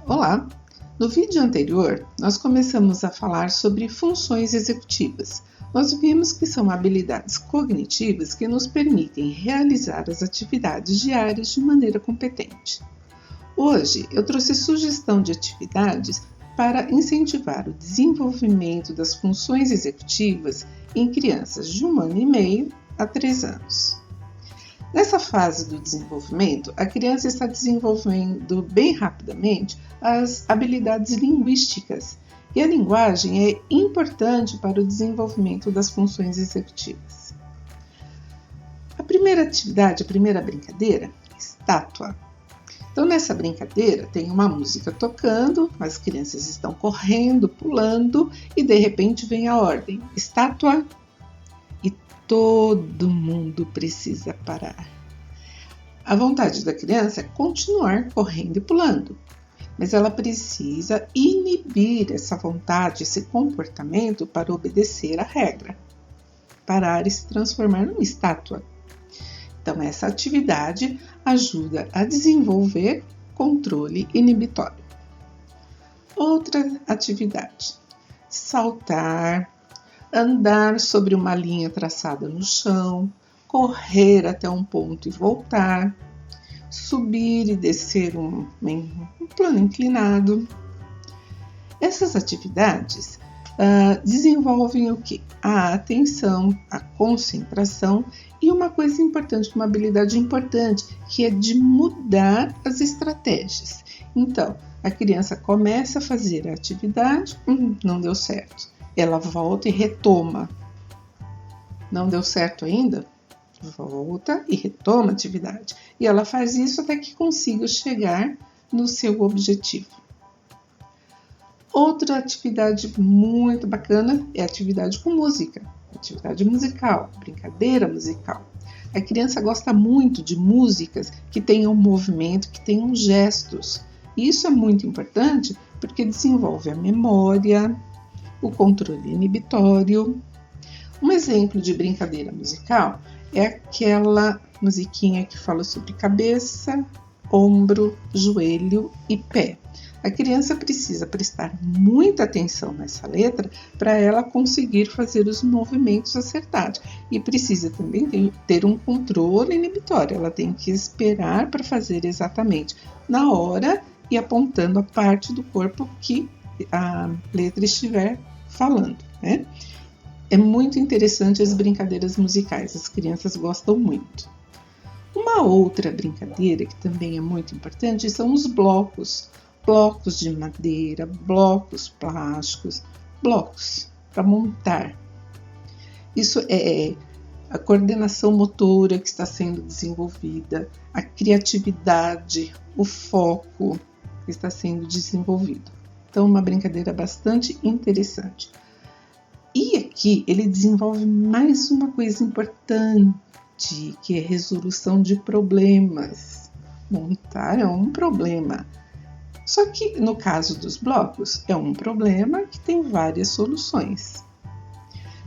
Olá! No vídeo anterior, nós começamos a falar sobre funções executivas. Nós vimos que são habilidades cognitivas que nos permitem realizar as atividades diárias de maneira competente. Hoje, eu trouxe sugestão de atividades para incentivar o desenvolvimento das funções executivas em crianças de 1 ano e meio a 3 anos. Nessa fase do desenvolvimento, a criança está desenvolvendo bem rapidamente as habilidades linguísticas e a linguagem é importante para o desenvolvimento das funções executivas. A primeira atividade, a primeira brincadeira, é estátua. Então, nessa brincadeira, tem uma música tocando, as crianças estão correndo, pulando e de repente vem a ordem: estátua. E todo mundo precisa parar. A vontade da criança é continuar correndo e pulando, mas ela precisa inibir essa vontade, esse comportamento para obedecer à regra, parar e se transformar numa estátua. Então, essa atividade ajuda a desenvolver controle inibitório. Outra atividade: saltar, andar sobre uma linha traçada no chão, correr até um ponto e voltar, subir e descer um plano inclinado. Essas atividades desenvolvem o quê? A atenção, a concentração e uma coisa importante, uma habilidade importante, que é de mudar as estratégias. Então, a criança começa a fazer a atividade, não deu certo. Ela volta e retoma. Não deu certo ainda? Volta e retoma a atividade. E ela faz isso até que consiga chegar no seu objetivo. Outra atividade muito bacana é a atividade com música. Atividade musical, brincadeira musical. A criança gosta muito de músicas que tenham movimento, que tenham gestos. E isso é muito importante porque desenvolve a memória, o controle inibitório. Um exemplo de brincadeira musical é aquela musiquinha que fala sobre cabeça, ombro, joelho e pé. A criança precisa prestar muita atenção nessa letra para ela conseguir fazer os movimentos acertados. E precisa também ter um controle inibitório. Ela tem que esperar para fazer exatamente na hora e apontando a parte do corpo que a letra estiver falando, né? É muito interessante as brincadeiras musicais, as crianças gostam muito. Uma outra brincadeira que também é muito importante são os blocos. Blocos de madeira, blocos plásticos, blocos para montar. Isso é a coordenação motora que está sendo desenvolvida, a criatividade, o foco que está sendo desenvolvido. Então, uma brincadeira bastante interessante. E aqui ele desenvolve mais uma coisa importante, que é resolução de problemas. Montar é um problema. Só que no caso dos blocos, é um problema que tem várias soluções.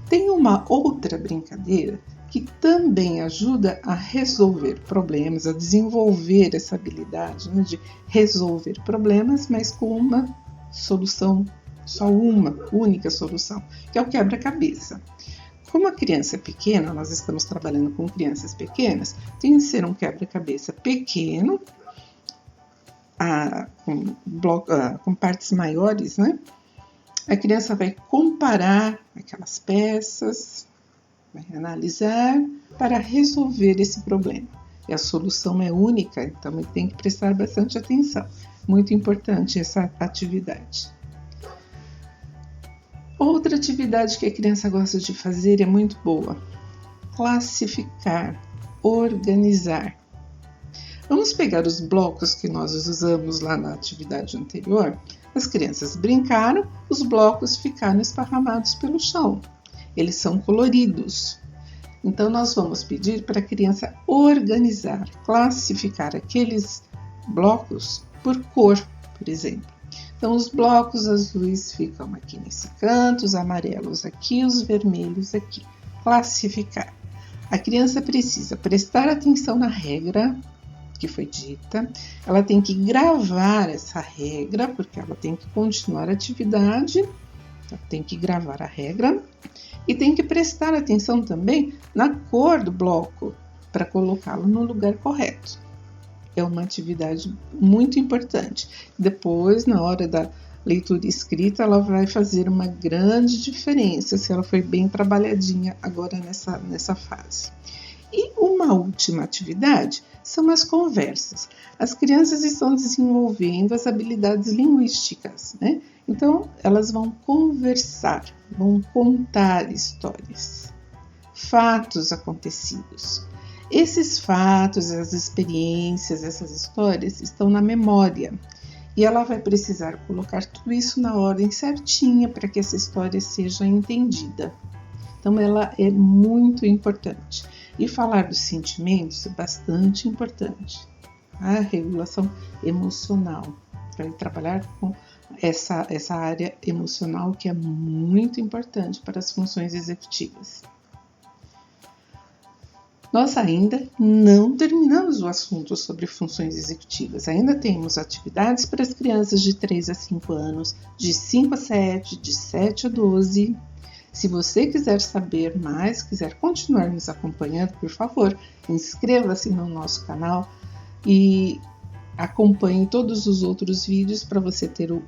Tem uma outra brincadeira que também ajuda a resolver problemas, a desenvolver essa habilidade, né, de resolver problemas, mas com uma solução, só uma única solução, que é o quebra-cabeça. Como a criança é pequena, nós estamos trabalhando com crianças pequenas, tem que ser um quebra-cabeça pequeno, com partes maiores, né? A criança vai comparar aquelas peças, vai analisar para resolver esse problema. E a solução é única, então ele tem que prestar bastante atenção. Muito importante essa atividade. Outra atividade que a criança gosta de fazer é muito boa: classificar, organizar. Vamos pegar os blocos que nós usamos lá na atividade anterior. As crianças brincaram, os blocos ficaram esparramados pelo chão. Eles são coloridos. Então, nós vamos pedir para a criança organizar, classificar aqueles blocos por cor, por exemplo. Então, os blocos azuis ficam aqui nesse canto, os amarelos aqui, os vermelhos aqui. Classificar. A criança precisa prestar atenção na regra, que foi dita, ela tem que gravar essa regra, porque ela tem que continuar a atividade, ela tem que gravar a regra e tem que prestar atenção também na cor do bloco para colocá-lo no lugar correto. É uma atividade muito importante. Depois, na hora da leitura escrita, ela vai fazer uma grande diferença se ela foi bem trabalhadinha agora nessa fase. E uma última atividade são as conversas. As crianças estão desenvolvendo as habilidades linguísticas, né? Então, elas vão conversar, vão contar histórias, fatos acontecidos. Esses fatos, as experiências, essas histórias estão na memória. E ela vai precisar colocar tudo isso na ordem certinha para que essa história seja entendida. Então, ela é muito importante. E falar dos sentimentos é bastante importante. A regulação emocional, para trabalhar com essa área emocional que é muito importante para as funções executivas. Nós ainda não terminamos o assunto sobre funções executivas. Ainda temos atividades para as crianças de 3 a 5 anos, de 5 a 7, de 7 a 12. Se você quiser saber mais, quiser continuar nos acompanhando, por favor, inscreva-se no nosso canal e acompanhe todos os outros vídeos para você ter o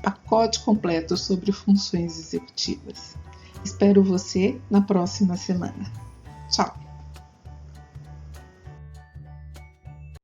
pacote completo sobre funções executivas. Espero você na próxima semana. Tchau!